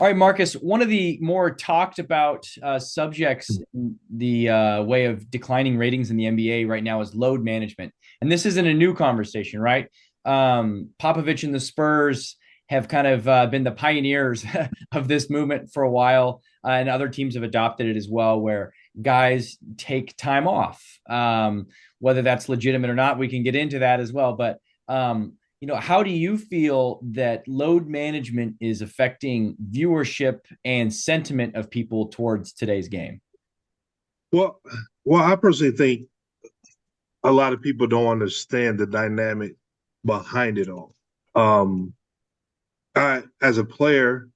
All right, Marcus, one of the more talked about subjects in the way of declining ratings in the NBA right now is load management. And this isn't a new conversation, right? Popovich and the Spurs have kind of been the pioneers of this movement for a while, and other teams have adopted it as well, where guys take time off. Whether that's legitimate or not, we can get into that as well. But how do you feel that load management is affecting viewership and sentiment of people towards today's game? Well, well, I personally think a lot of people don't understand the dynamic behind it all. Um, as a player,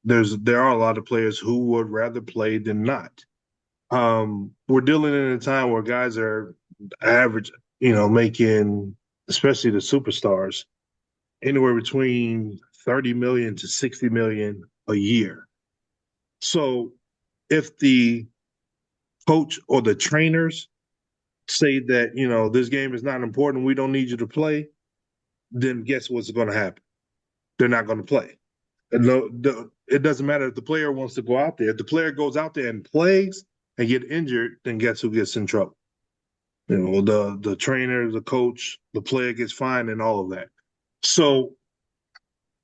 there are a lot of players who would rather play than not. We're dealing in a time where guys are average, making, especially the superstars, anywhere between 30 million to 60 million a year. So if the coach or the trainers say that, this game is not important, we don't need you to play, then guess what's going to happen? They're not going to play. And it doesn't matter if the player wants to go out there. If the player goes out there and plays and get injured, then guess who gets in trouble? The trainer, the coach, the player gets fined and all of that. So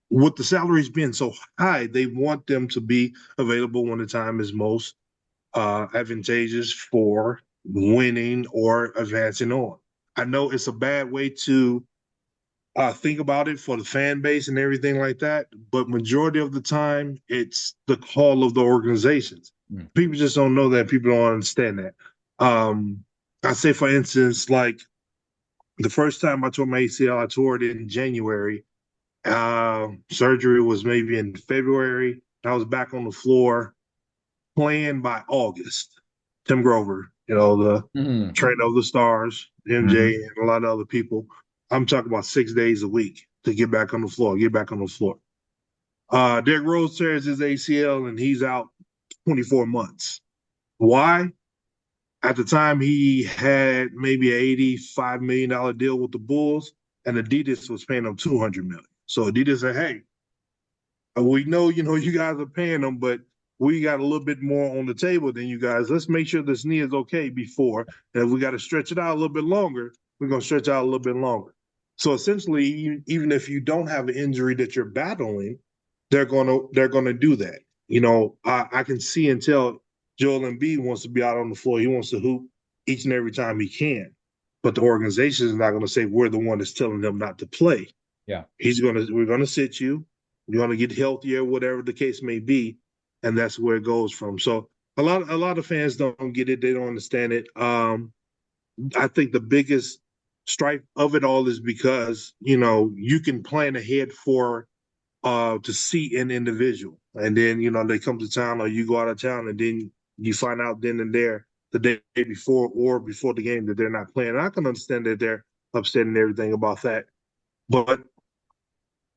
with the salaries being so high, they want them to be available when the time is most advantageous for winning or advancing on. I know it's a bad way to think about it for the fan base and everything like that, but majority of the time, it's the call of the organizations. Mm. People just don't know that. People don't understand that. I say, for instance, like the first time I tore my ACL, I tore it in January. Surgery was maybe in February. I was back on the floor playing by August. Tim Grover, the Mhm. trainer of the Stars, MJ, Mhm. and a lot of other people. I'm talking about 6 days a week to get back on the floor, get back on the floor. Derrick Rose tears his ACL and he's out 24 months. Why? At the time, he had maybe an $85 million deal with the Bulls, and Adidas was paying him $200 million. So Adidas said, hey, we know, you guys are paying them, but we got a little bit more on the table than you guys. Let's make sure this knee is okay before. And if we got to stretch it out a little bit longer, we're going to stretch out a little bit longer. So essentially, even if you don't have an injury that you're battling, they're gonna do that. I can see and tell Joel Embiid wants to be out on the floor. He wants to hoop each and every time he can. But the organization is not going to say we're the one that's telling them not to play. Yeah. We're gonna sit you. You're gonna get healthier, whatever the case may be, and that's where it goes from. So a lot of fans don't get it. They don't understand it. I think the biggest stripe of it all is because you can plan ahead for to see an individual, and then they come to town or you go out of town, and then you find out then and there the day before or before the game that they're not playing. And I can understand that they're upset and everything about that, but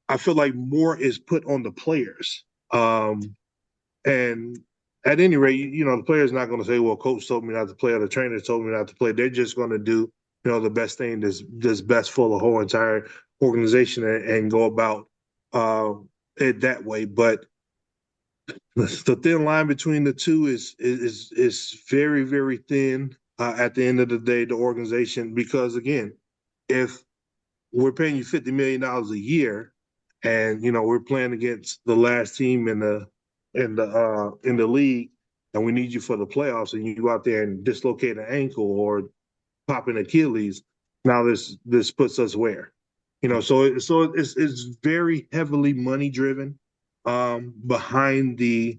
I feel like more is put on the players. And at any rate, the player's not going to say, well, coach told me not to play or the trainer told me not to play. They're just going to do, the best thing that's best for the whole entire organization and go about uh, it that way. But the thin line between the two is very, very thin at the end of the day, the organization, because again, if we're paying you $50 million a year, and we're playing against the last team in the league, and we need you for the playoffs, and you go out there and dislocate an ankle or pop an Achilles. Now this puts us where, so it's very heavily money driven behind the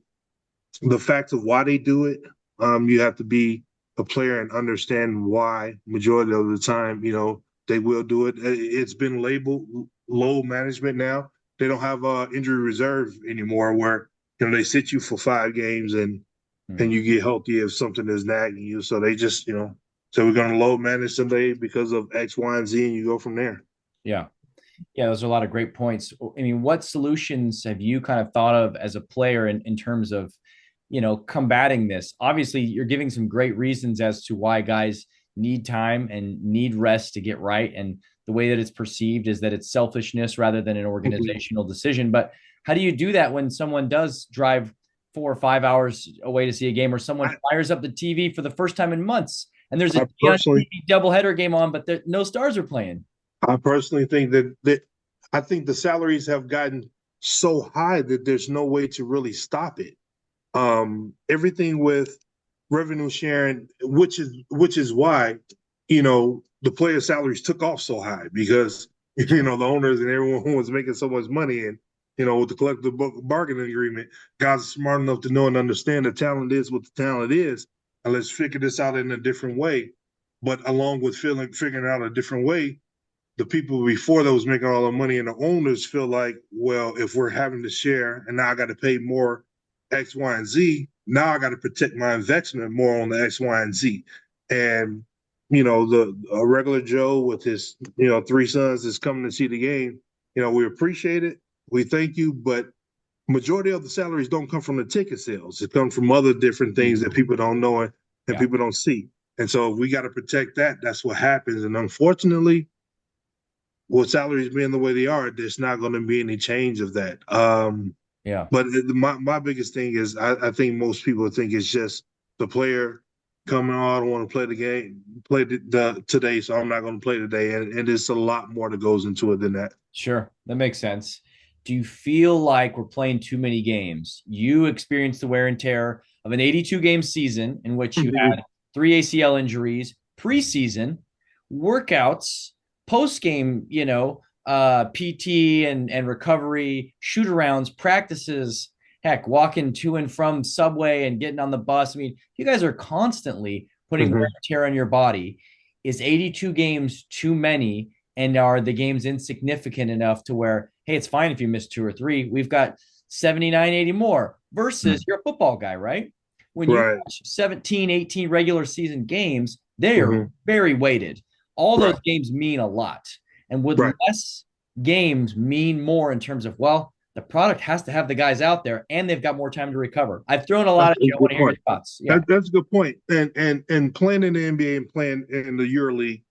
fact of why they do it. You have to be a player and understand why. Majority of the time, they will do it. It's been labeled low management now. They don't have injury reserve anymore, where they sit you for 5 games and Mhm. you get healthy if something is nagging you. So they just so we're going to low manage somebody because of X, Y, and Z, and you go from there. Yeah. Yeah, those are a lot of great points. I mean, what solutions have you kind of thought of as a player in terms of, combating this? Obviously, you're giving some great reasons as to why guys need time and need rest to get right. And the way that it's perceived is that it's selfishness rather than an Mhm. organizational decision. But how do you do that when someone does drive 4 or 5 hours away to see a game, or someone I, fires up the TV for the first time in months and there's a I personally, doubleheader game on, but no stars are playing? I personally think that I think the salaries have gotten so high that there's no way to really stop it. Everything with revenue sharing, which is why the player salaries took off so high because the owners and everyone was making so much money, and with the collective bargaining agreement, guys are smart enough to know and understand the talent is what the talent is, and let's figure this out in a different way. But along with figuring out a different way, the people before that was making all the money and the owners feel like, well, if we're having to share and now I got to pay more X, Y, and Z, now I got to protect my investment more on the X, Y, and Z. And the a regular Joe with his three sons is coming to see the game. We appreciate it, we thank you, but majority of the salaries don't come from the ticket sales. It comes from other different things that people don't know and Yeah, people don't see. And so if we got to protect that. That's what happens. And unfortunately, with salaries being the way they are, there's not going to be any change of that. yeah. But my biggest thing is I think most people think it's just the player coming on. I don't want to play the game, play today, so I'm not going to play today. And there's a lot more that goes into it than that. Sure, that makes sense. Do you feel like we're playing too many games? You experienced the wear and tear of an 82 game season in which you had three ACL injuries, preseason, workouts, post game, PT and recovery, shoot arounds, practices, heck, walking to and from Subway and getting on the bus. I mean, you guys are constantly putting wear Mm-hmm. and tear on your body. Is 82 games too many? And are the games insignificant enough to where, hey, it's fine if you miss two or three? We've got 79, 80 more versus you're a football guy, right? When you Right. watch 17, 18 regular season games, they are Mm-hmm. very weighted. All those Right. games mean a lot. And would Right. less games mean more in terms of, well, the product has to have the guys out there and they've got more time to recover? I've thrown a lot That's at a you. I want good to hear your point. thoughts. Yeah. That's a good point. And playing in the NBA and playing in the EuroLeague,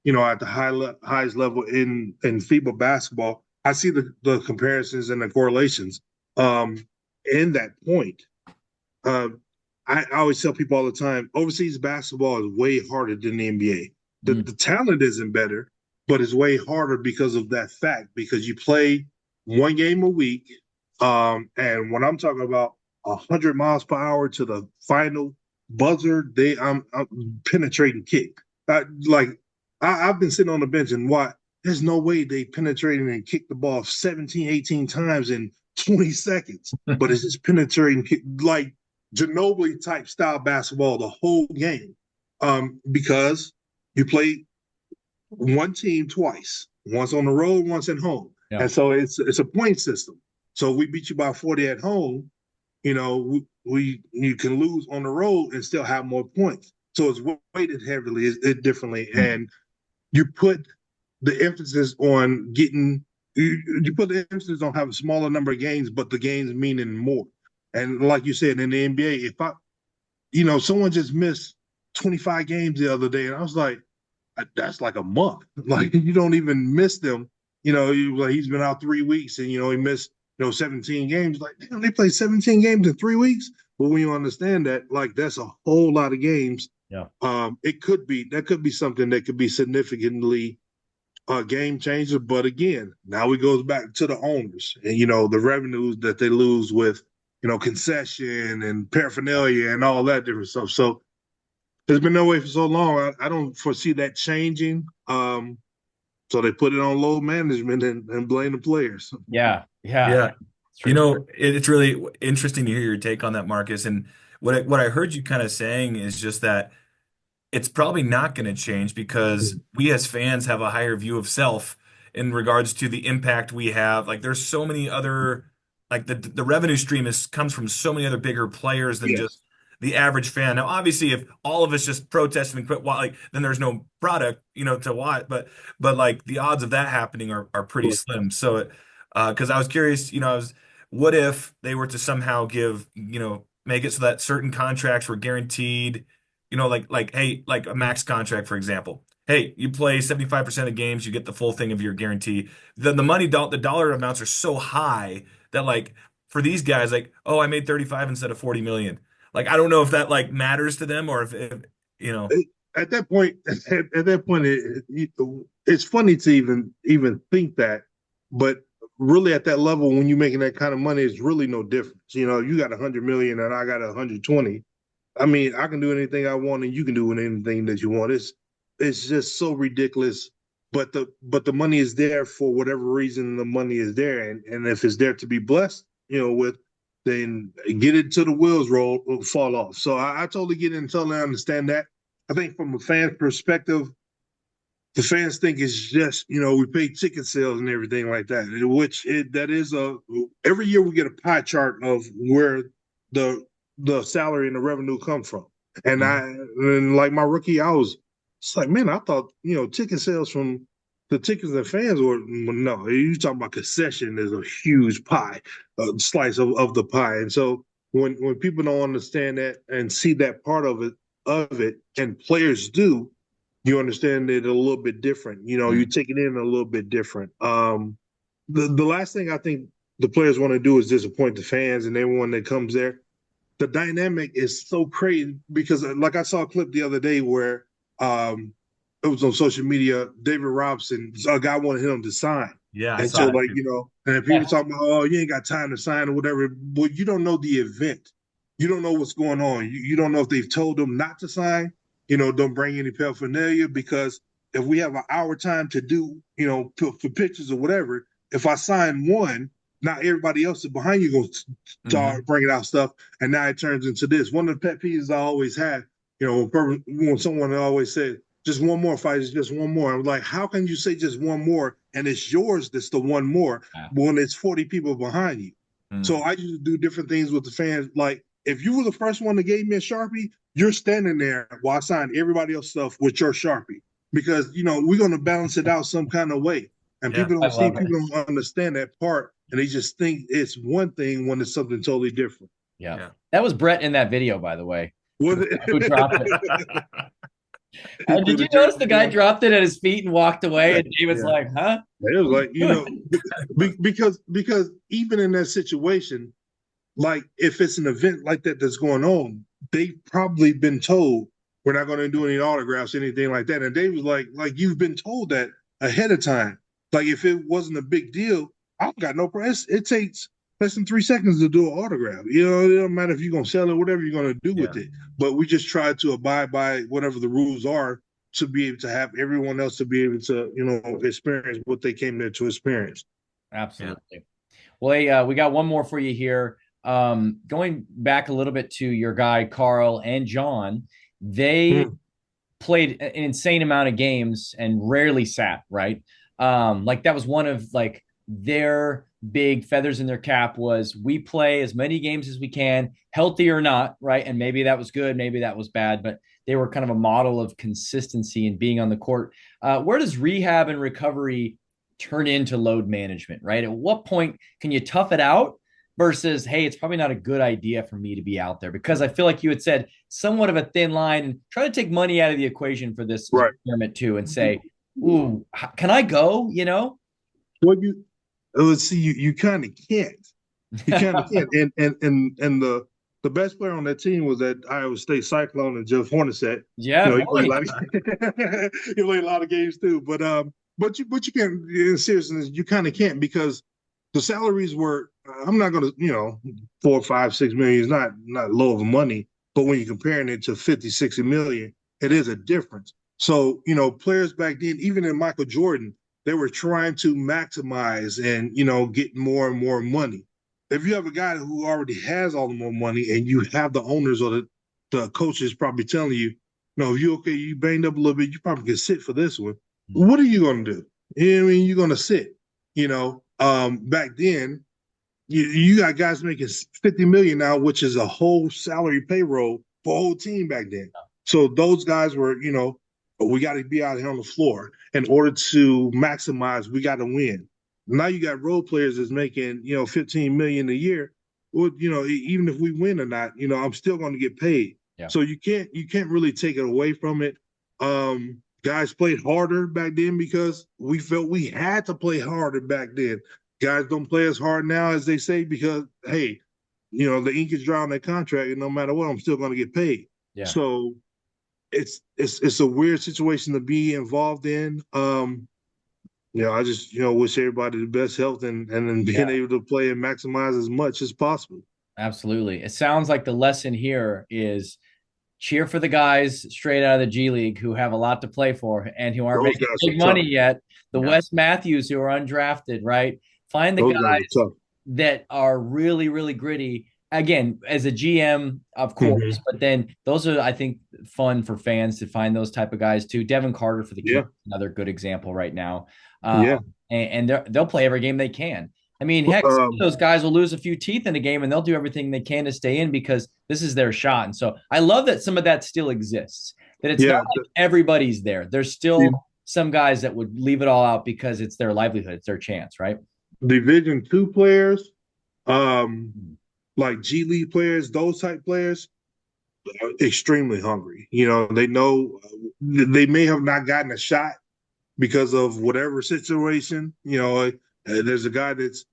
at the highest level in FIBA basketball, I see the comparisons and the correlations. Um, in that point, uh, I always tell people all the time, overseas basketball is way harder than the NBA. The Mm, the talent isn't better, but it's way harder because of that fact. Because you play one game a week, and when I'm talking about 100 miles per hour to the final buzzer, I'm penetrating kick. Like I've been sitting on the bench and what? There's no way they penetrated and kicked the ball 17, 18 times in 20 seconds, but it's just penetrating like Ginobili type style basketball the whole game, because you play one team twice, once on the road, once at home, yeah. and so it's a point system. So we beat you by 40 at home. We you can lose on the road and still have more points. So it's weighted heavily, differently, and you put the emphasis on getting you put the emphasis on having a smaller number of games, but the games meaning more. And like you said in the NBA, if someone just missed 25 games the other day, and I was like, that's like a month. Like you don't even miss them. Like he's been out 3 weeks, and he missed 17 games. Like damn, they played 17 games in 3 weeks. But when you understand that, like that's a whole lot of games. Yeah. That could be something that could be significantly a game changer. But again, now it goes back to the owners and the revenues that they lose with concession and paraphernalia and all that different stuff. So there's been no way for so long. I don't foresee that changing. So they put it on load management and blame the players. Yeah. Yeah. Yeah. True. It's really interesting to hear your take on that, Marcus. And what I heard you kind of saying is just that it's probably not going to change because we as fans have a higher view of self in regards to the impact we have. Like there's so many other like the revenue stream comes from so many other bigger players than Yes, just the average fan. Now, obviously, if all of us just protested and quit, like then there's no product, to watch. But like the odds of that happening are pretty slim. So, because I was curious, what if they were to somehow give, make it so that certain contracts were guaranteed, hey, like a max contract, for example. Hey, you play 75% of games, you get the full thing of your guarantee. The dollar amounts are so high that like for these guys, like, oh, I made 35 instead of 40 million. Like, I don't know if that like matters to them or if you know. At that point, at that point, it's funny to even think that, but really at that level, when you're making that kind of money, it's really no difference. You got 100 million and I got 120. I mean, I can do anything I want, and you can do anything that you want. It's just so ridiculous. But the money is there for whatever reason. The money is there, and if it's there to be blessed, with, then get it till the wheels fall off. So I totally get it and totally understand that. I think from a fan perspective, the fans think it's just we pay ticket sales and everything like that, that is every year we get a pie chart of where the salary and the revenue come from. And like my rookie, it's like, man, I thought ticket sales from the tickets and fans were, well, no, you talking about concession is a huge pie, slice of the pie. And so when people don't understand that and see that part of it, and players do, you understand it a little bit different. You take it in a little bit different. The last thing I think the players want to do is disappoint the fans and everyone that comes there. The dynamic is so crazy because, like, I saw a clip the other day where it was on social media. David Robson, a guy wanted him to sign. Yeah, I And saw so, that like, too. and people talking about, oh, you ain't got time to sign or whatever. But you don't know the event. You don't know what's going on. You don't know if they've told them not to sign. Don't bring any paraphernalia, because if we have an hour time to do, for pictures or whatever, if I sign one, now everybody else is behind you going to start bringing out stuff, and now it turns into this. One of the pet peeves I always had, when someone always said, just one more fight is just one more. I'm like, how can you say just one more and it's yours that's the one more when it's 40 people behind you? So I used to do different things with the fans. Like, if you were the first one that gave me a Sharpie, you're standing there while I sign everybody else's stuff with your Sharpie, because, we're going to balance it out some kind of way. And Yeah. people I don't see, love it. people don't understand that part, and they just think it's one thing when it's something totally different. Yeah. Yeah. That was Brett in that video, by the way, Was who dropped it. he Did threw the you notice jersey the guy down. dropped it at his feet and walked away? Yeah, And David's yeah. like, huh? It was like, because even in that situation, like, if it's an event like that that's going on, they've probably been told we're not going to do any autographs, anything like that. And Dave was like, you've been told that ahead of time. Like, if it wasn't a big deal, I've got no press. It takes less than 3 seconds to do an autograph. It don't matter if you're going to sell it, whatever you're going to do with Yeah. it. But we just try to abide by whatever the rules are to be able to have everyone else to be able to, experience what they came there to experience. Absolutely. Well, hey, we got one more for you here. Going back a little bit to your guy, Carl and John, they Mm. played an insane amount of games and rarely sat, right? Like that was one of like their big feathers in their cap was we play as many games as we can, healthy or not, right? And maybe that was good, maybe that was bad, but they were kind of a model of consistency and being on the court. Where does rehab and recovery turn into load management, right? At what point can you tough it out versus, hey, it's probably not a good idea for me to be out there? Because I feel like you had said somewhat of a thin line, and try to take money out of the equation for this Right. experiment too and say, ooh, can I go? Well, let's see, you kind of can't. You kind of can't. And the best player on that team was that Iowa State Cyclone and Jeff Hornacek. Yeah, He played a really. lot of he played a lot of games too. But you can't, in seriousness, you kind of can't, because the salaries were, I'm not gonna, 4, 5, 6 million is not low of money, but when you're comparing it to 50, 60 million, it is a difference. So, players back then, even in Michael Jordan, they were trying to maximize and, get more and more money. If you have a guy who already has all the more money, and you have the owners or the coaches probably telling you, no, you okay, you banged up a little bit, you probably can sit for this one. What are you going to do? I mean, you're going to sit. Back then, you got guys making 50 million now, which is a whole salary payroll for a whole team back then. So those guys were, we got to be out here on the floor in order to maximize. We got to win. Now you got role players that's making, 15 million a year. Well, even if we win or not, I'm still going to get paid. Yeah. So you can't really take it away from it. Guys played harder back then because we felt we had to play harder back then. Guys don't play as hard now as they say because hey, the ink is dry on their contract, and no matter what, I'm still going to get paid. Yeah. So it's a weird situation to be involved in. I just wish everybody the best health and then being Yeah. able to play and maximize as much as possible. Absolutely. It sounds like the lesson here is cheer for the guys straight out of the G League who have a lot to play for and who aren't Those making guys big are money tough. yet. The Yeah. Wes Matthews who are undrafted, right? Find the Those guys guys are tough. that are really, really gritty. Again, as a GM, of course, Hmm. but then those are, I think, fun for fans to find those type of guys too. Devin Carter for the Kings, Yeah, another good example right now. yeah. And they'll play every game they can. I mean, heck, some of Um, those guys will lose a few teeth in a game and they'll do everything they can to stay in because this is their shot. And so I love that some of that still exists, that it's not yeah. like everybody's there. There's still some guys that would leave it all out because it's their livelihood, it's their chance, right? Division 2 players, um, like G League players, those type players, are extremely hungry. They know they may have not gotten a shot because of whatever situation. There's a guy that's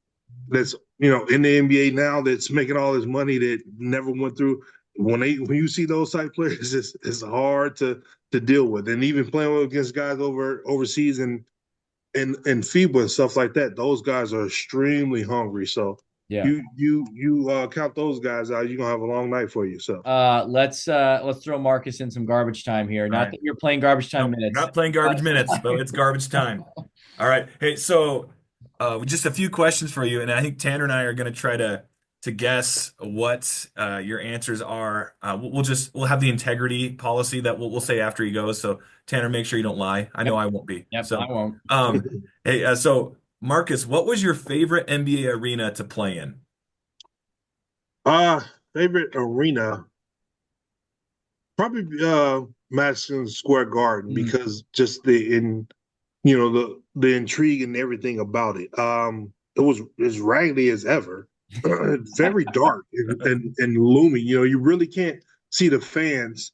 in the NBA now that's making all his money that never went through. When you see those type players, it's hard to deal with, and even playing against guys overseas and FIBA and stuff like that. Those guys are extremely hungry. So Yeah. you count those guys out, you're gonna have a long night for yourself. Let's throw Marcus in some garbage time here. All Not right. that you're playing garbage time Nope, minutes. not playing garbage minutes, but it's garbage time. All right. Hey, so just a few questions for you, and I think Tanner and I are going to try to guess what your answers are. We'll have the integrity policy that we'll say after he goes. So Tanner, make sure you don't lie. I know Yep. I won't be. Yep. I So, won't. hey, so Marcus, what was your favorite NBA arena to play in? uh Favorite arena, probably Madison Square Garden, Mm. because just the intrigue and everything about it. It was as raggedy as ever, very dark and looming. You really can't see the fans.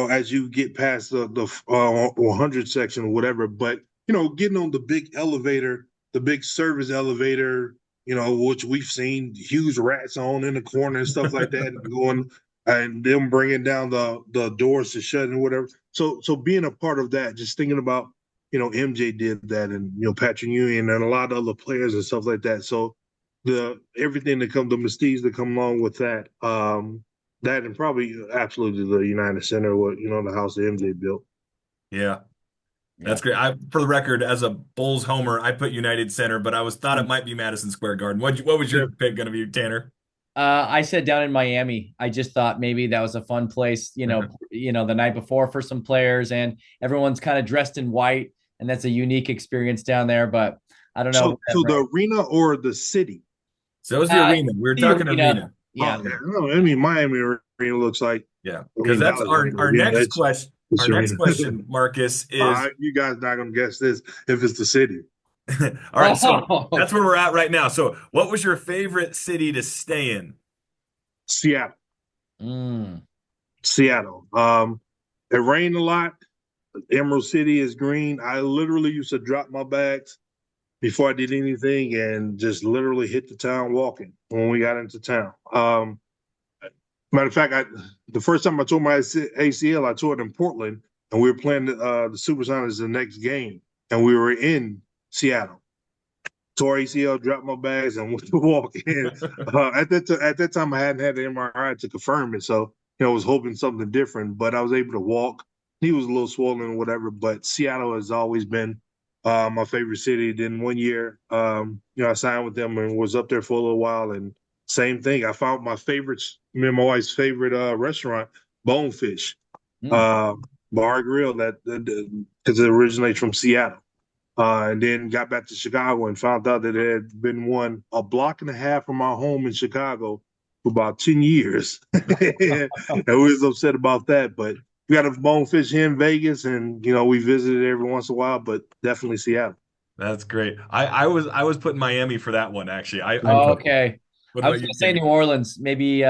As you get past the 100 section or whatever. But getting on the big elevator, the big service elevator, which we've seen huge rats on in the corner and stuff like that, and going and them bringing down the doors to shut and whatever. So being a part of that, just thinking about MJ did that, and Patrick Ewing and a lot of other players and stuff like that. So the everything the mystique that come along with that, that and probably absolutely the United Center, what the house that MJ built. Yeah. Yeah. That's great. For the record, as a Bulls homer, I put United Center, but I was thought it might be Madison Square Garden. What was Yeah. your pick going to be, Tanner? I said down in Miami. I just thought maybe that was a fun place, the night before for some players, and everyone's kind of dressed in white, and that's a unique experience down there. But I don't know, So whatever. the arena or the city? So it was the arena. We were The talking arena. arena. Yeah. Okay, no, I mean Miami arena looks like Yeah, because that's Dallas arena. our Yeah, next it's question. this Our next arena. question, Marcus, is You guys not gonna guess this if it's the city. all right. So Oh. that's where we're at right now. So, what was your favorite city to stay in? Seattle. Mm. Seattle. It rained a lot. Emerald City is green. I literally used to drop my bags before I did anything and just literally hit the town walking when we got into town. Matter of fact, the first time I tore my ACL, I tore it in Portland, and we were playing the Supersonics the next game, and we were in Seattle. Tore ACL, dropped my bags, and went to walk in. At that time, I hadn't had an MRI to confirm it, so I was hoping something different. But I was able to walk. He was a little swollen or whatever, but Seattle has always been my favorite city. Then one year, I signed with them and was up there for a little while, and same thing. I found me and my wife's favorite restaurant, Bonefish Mm. uh, Bar Grill, that because it originates from Seattle. And then got back to Chicago and found out that it had been one a block and a half from our home in Chicago for about 10 years. And we was upset about that. But we got a Bonefish here in Vegas, and we visited every once in a while, but definitely Seattle. That's great. I was putting Miami for that one actually. I Oh, put. okay. What I was about you, gonna say Tanner? New Orleans. Maybe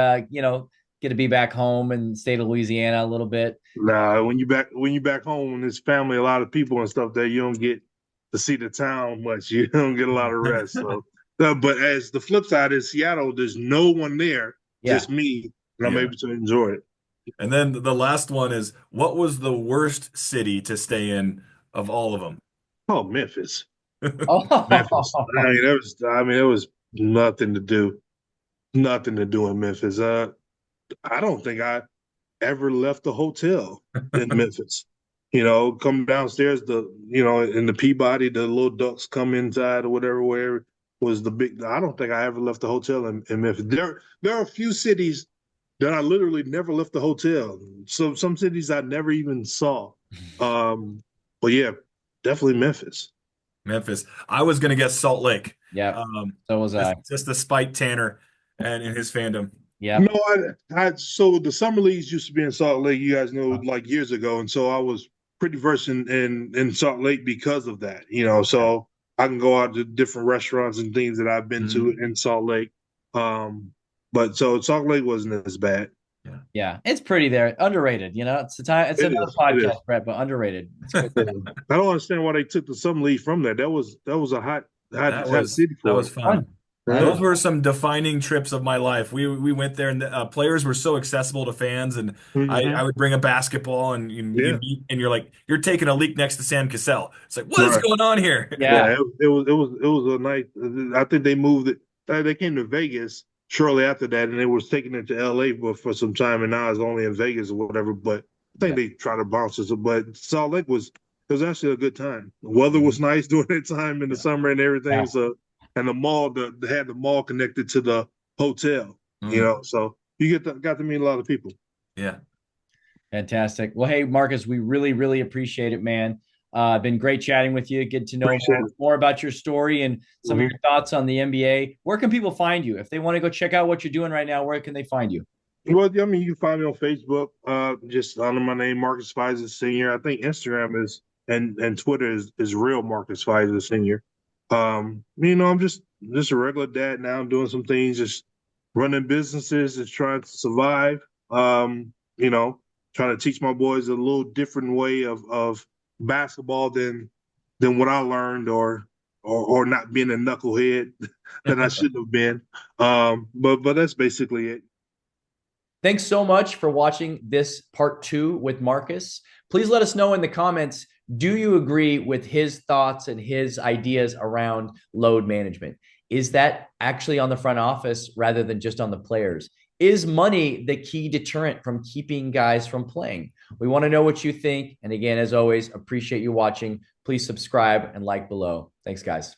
get to be back home in the state of Louisiana a little bit. Nah, when you back home and there's family, a lot of people and stuff there, you don't get to see the town much. You don't get a lot of rest. So, but as the flip side is Seattle, there's no one there, Yeah. just me, and I'm Yeah. able to enjoy it. And then the last one is, what was the worst city to stay in of all of them? Oh, Memphis, Memphis. Oh, It was nothing to do in Memphis. I don't think I ever left the hotel in Memphis. You know, come downstairs, in the Peabody, the little ducks come inside or whatever, where was the big. I don't think I ever left the hotel in Memphis. There are a few cities that I literally never left the hotel. So some cities I never even saw. But yeah, definitely Memphis. Memphis. I was going to guess Salt Lake. yeah. So was Just, I. just to spite Tanner and his fandom. Yeah. No, so the summer leagues used to be in Salt Lake, you guys know, like years ago, and so I was pretty versed in Salt Lake because of that, So I can go out to different restaurants and things that I've been to in Salt Lake. But so Salt Lake wasn't as bad. Yeah. Yeah. It's pretty there. Underrated. It's the time. It's another podcast, Brett, but underrated. It's good. I don't understand why they took the summer league from there. That was a hot city That for was it. fun. Yeah. Those were some defining trips of my life. We went there, and the players were so accessible to fans. And I would bring a basketball, and Yeah. you're like, you're taking a leak next to Sam Cassell. It's like, what is Right. going on here? Yeah. It was a night. I think they moved it. They came to Vegas shortly after that, and they was taking it to LA for some time, and now it's only in Vegas or whatever. But I think they try to bounce us. But Salt Lake was actually a good time. The weather was nice during that time in the summer and everything. Yeah. So, and the mall, they had the mall connected to the hotel. So you got to meet a lot of people. Yeah. Fantastic. Well, hey, Marcus, we really, really appreciate it, man. Been great chatting with you. Get to know more about your story and some of your thoughts on the NBA. Where can people find you? If they want to go check out what you're doing right now, where can they find you? Well, I mean, you can find me on Facebook, just under my name, Marcus Fizer Senior. I think Instagram is and Twitter is real Marcus Fizer Senior. I'm just a regular dad now. I'm doing some things, just running businesses, just trying to survive. Trying to teach my boys a little different way of basketball than what I learned, or not being a knucklehead that I shouldn't have been. But that's basically it. Thanks so much for watching this part 2 with Marcus. Please let us know in the comments, do you agree with his thoughts and his ideas around load management? Is that actually on the front office rather than just on the players? Is money the key deterrent from keeping guys from playing? We want to know what you think. And again, as always, appreciate you watching. Please subscribe and like below. Thanks, guys.